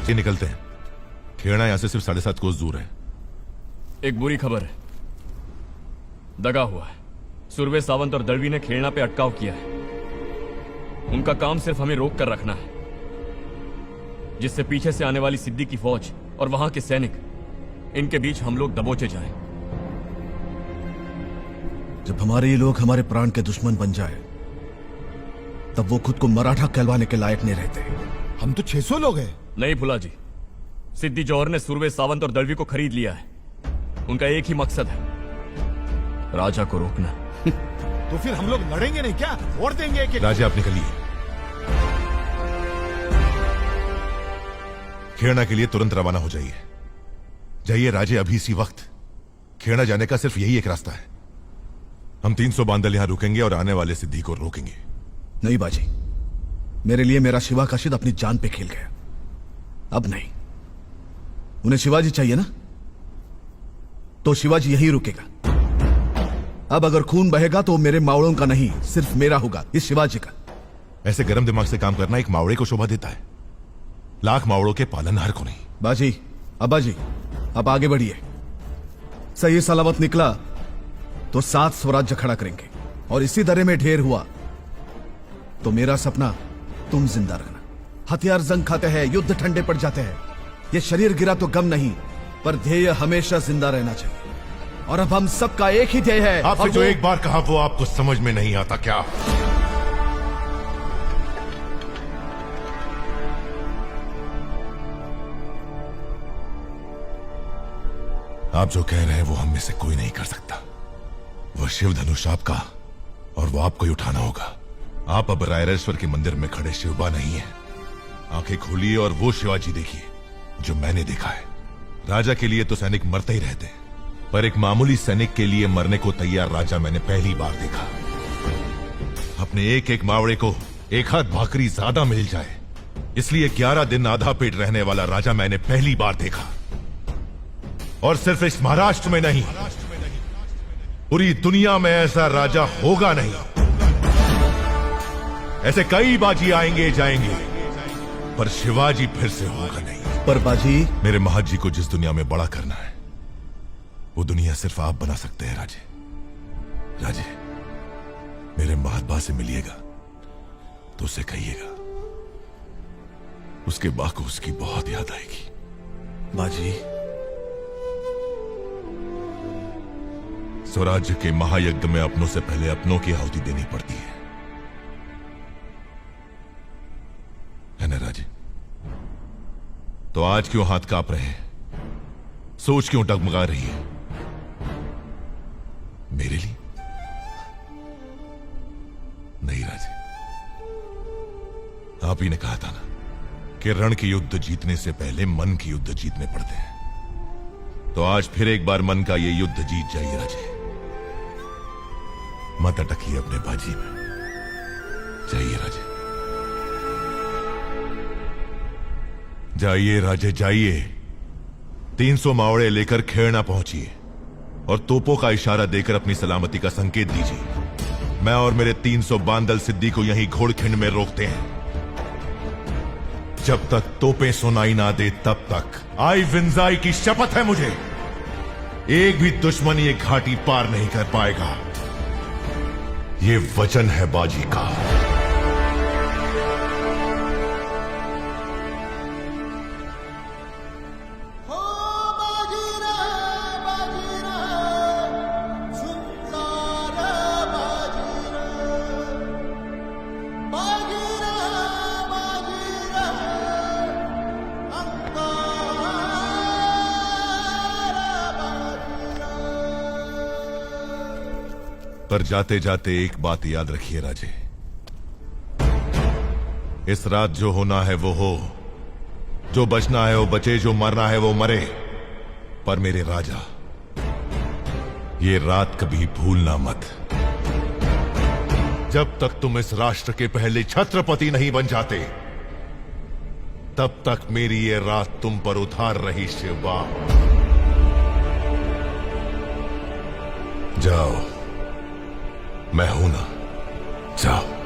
ये निकलते हैं। खेड़ा यहां से सिर्फ 7.5 कोस दूर है। एक बुरी खबर है, दगा हुआ है। सुरवे सावंत और दलवी ने खेलना पे अटकाव किया है। उनका काम सिर्फ हमें रोक कर रखना है, जिससे पीछे से आने वाली सिद्दी की फौज और वहां के सैनिक, इनके बीच हम लोग दबोचे जाएं। जब हमारे ये लोग हमारे प्राण के दुश्मन बन जाए, तब वो खुद को मराठा कहलवाने के लायक नहीं रहते। हम तो 600 लोग हैं। नहीं भुला जी, सिद्दी जौहर ने सुरवे सावंत और दलवी को खरीद लिया है। उनका एक ही मकसद है, राजा को रोकना। तो फिर हम लोग लड़ेंगे नहीं क्या? वोट देंगे कि? राजा आप निकलिए। खेड़ा के लिए तुरंत रवाना हो जाइए। जाइए राजे, अभी इसी वक्त। खेड़ा जाने का सिर्फ यही एक रास्ता है। हम 300 बांदल यहां रुकेंगे और आने वाले सिद्धि को रोकेंगे। नहीं बाजी, मेरे लिए मेरा शिवा काशिद अपनी जान पे खेल गया। अब नहीं। उन्हें शिवाजी चाहिए ना, तो शिवाजी यहीं रुकेगा। अब अगर खून बहेगा तो मेरे मावड़ों का नहीं, सिर्फ मेरा होगा, इस शिवाजी का। ऐसे गरम दिमाग से काम करना एक मावड़े को शोभा देता है, लाख मावड़ों के पालनहार को नहीं। बाजी, अब्बा जी, अब आगे बढ़िए। सही सलामत निकला तो 7 स्वराज्य खड़ा करेंगे, और इसी दरे में ढेर हुआ तो मेरा सपना तुम जिंदा रहना। हथियार जंग खाते हैं, युद्ध ठंडे पड़ जाते हैं। ये शरीर गिरा तो गम नहीं, पर ध्येय हमेशा जिंदा रहना चाहिए। और अब हम सबका एक ही ध्येय है। आपसे जो एक बार कहा वो आपको समझ में नहीं आता क्या? आप जो कह रहे हैं वो हम में से कोई नहीं कर सकता। वह शिव धनुष आपका, और वो आपको ही उठाना होगा। आप अब रायरेश्वर के मंदिर में खड़े शिवबा नहीं है। आंखें खोलिए और वो शिवाजी देखिए जो मैंने देखा है। राजा के लिए तो सैनिक मरते ही रहते हैं, पर एक मामूली सैनिक के लिए मरने को तैयार राजा मैंने पहली बार देखा। अपने एक एक मावड़े को एक हाथ भाकरी ज्यादा मिल जाए, इसलिए 11 दिन आधा पेट रहने वाला राजा मैंने पहली बार देखा। और सिर्फ इस महाराष्ट्र में नहीं, पूरी दुनिया में ऐसा राजा होगा नहीं। ऐसे कई बाजी आएंगे जाएंगे, पर शिवाजी फिर से होगा नहीं। पर बाजी, मेरे महाजी को जिस दुनिया में बड़ा करना है, वो दुनिया सिर्फ आप बना सकते हैं राजे। राजे, मेरे महात्मा से मिलिएगा तो उसे कहिएगा उसके बा को उसकी बहुत याद आएगी। बाजी, स्वराज्य के महायज्ञ में अपनों से पहले अपनों की आहुति देनी पड़ती है ना राजे? तो आज क्यों हाथ कांप रहे हैं? सोच क्यों डगमगा रही है? मेरे लिए नहीं राजे, आप ही ने कहा था ना कि रण के युद्ध जीतने से पहले मन के युद्ध जीतने पड़ते हैं। तो आज फिर एक बार मन का ये युद्ध जीत जाइए राजे। मत अटकिए अपने बाजी में। जाइए राजे, जाइए राजे, जाइए। 300 मावड़े लेकर खेड़ा पहुंचिए और तोपों का इशारा देकर अपनी सलामती का संकेत दीजिए। मैं और मेरे 300 बांदल सिद्धि को यहीं घोड़खिंड में रोकते हैं। जब तक तोपें सुनाई ना दे तब तक आई विंजाई की शपथ है मुझे, एक भी दुश्मन ये घाटी पार नहीं कर पाएगा। ये वचन है बाजी का। पर जाते जाते एक बात याद रखिए राजे, इस रात जो होना है वो हो, जो बचना है वो बचे, जो मरना है वो मरे। पर मेरे राजा, ये रात कभी भूलना मत। जब तक तुम इस राष्ट्र के पहले छत्रपति नहीं बन जाते, तब तक मेरी ये रात तुम पर उधार रही शिवा। जाओ, मैं हूं ना, जाओ।